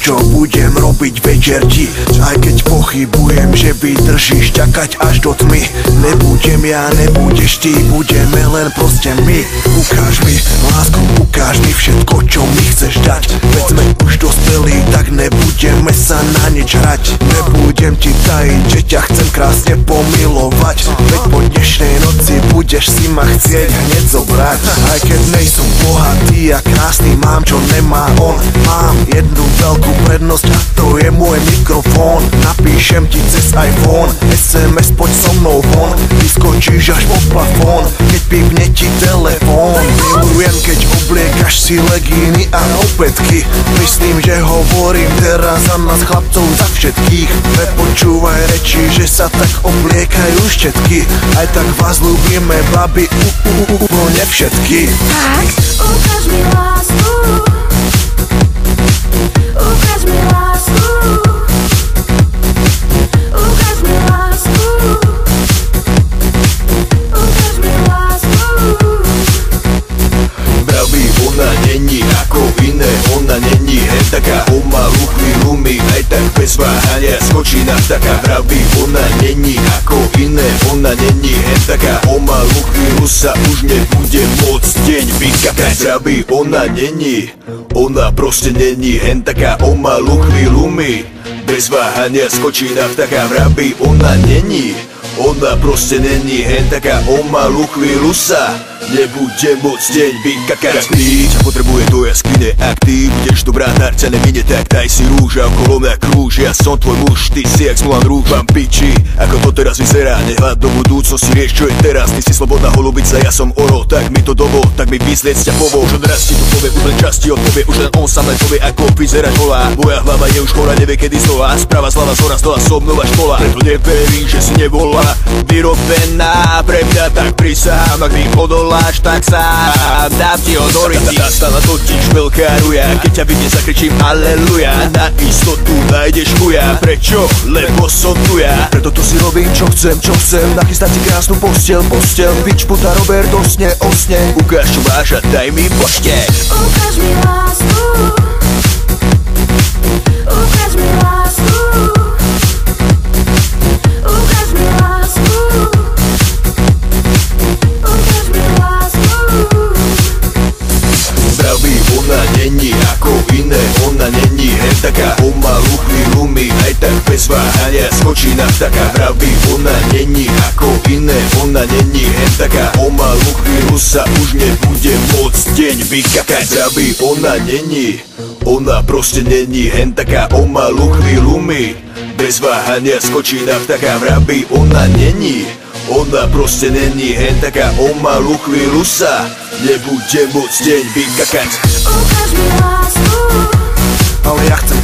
čo budem robiť večer ti. Aj keď pochybujem, že vydržíš čakať až do tmy. Nebudem ja, nebudeš ty, budeme len proste my. Ukáž mi lásku, ukáž mi všetko, čo mi chceš dať. Veď sme už dospelí, tak nebudeme sa na nič hrať. Nebudem ti tajiť, že ťa chcem krásne pomilovať. Veď po dnešnej noci budeš si ma chcieť hneď zobrať. Aj keď nejsem bohatý a krásny, mám čo nemá on. Mám jednu veľkú prednosť a to je môj mikrofón. Napíšem ti cez iPhone SMS, poď so mnou von. Vyskočíš až po plafón, keď pípne ti telefón. Milujem, keď obliekaš si legíny a opätky. Myslím, že hovorím teraz za nás chlapcov, za všetkých. Nepočúvaj reči, že sa tak obliekajú všetky. Aj tak vás ľúbime, babi, úplne všetky. Tak, ukáž mi lásku. Ukáž mi lásku. Ukáž mi lásku. Ukáž mi lásku. Babi, ona není ako iné, ona není hen taká. O malú chvíľu mi aj tak bez váhania skočí na vtaka. Babi, ona není ako iné, ona není hen taká. O malú chvíľu sa už nebude môcť deň vykakať. Babi, ona není, ona proste není hen taká. O malú chvíľu mi bez váhania skočí na vtaka. Babi, ona není, ona proste není hen taká. O malú chvíľu sa nebude môcť deň vykakať. Každý ťa potrebuje do jaskyne, ak ty budeš dobrá, darca nemine, tak daj si rúž a okolo mňa krúž. Ja som tvoj muž, ty si jak Mulan Rouge. Mám piči, ako to teraz vyzerá, nehľad do budúcnosti, rieš čo je teraz. Ty si slobodná holubica, ja som oro, tak mi to dovol, tak mi vyslieť ťa povol. Už odraz ti to povie, úplne časti odpovie, už len on sám len povie, ako vyzerať holá. Moja hlava je už chorá, nevie kedy znova, sprava zľava zhora, stola som nová škola. Preto neverím, že si nebola vyrobená pre mňa, tak prisahám, ak mi podoláš, tak sám dám ti ho do ryti. Nastala totiž veľká ruja, keď ťa vidne zakričím aleluja. Na istotu nájdeš chuja, prečo? Lebo som tu ja. Preto tu si robím čo chcem, nachystať ti krásnu posteľ. Bič puta Robert, osne. Ukáž čo máš a daj mi pošte. Ukáž mi lásku. Ukáž mi lásku. Ukáž mi lásku. Ukáž mi lásku. Babi, ona není ako iné, ona není hen taká. O malú chvíľu mi aj tak bez váhania skočí na vtaka. Babi, ona není ako iné, ona není hen taká. O malú chvíľu sa už nebude môcť deň vykakať. Babi, ona není, ona proste není hen taká. O malú chvíľu mi bez váhania skočí na vtaka. Babi, ona není, ona proste není hen taká. O malú chvíľu sa nebude môcť deň vykakať. Ukáž mi lásku. Ale ja chcem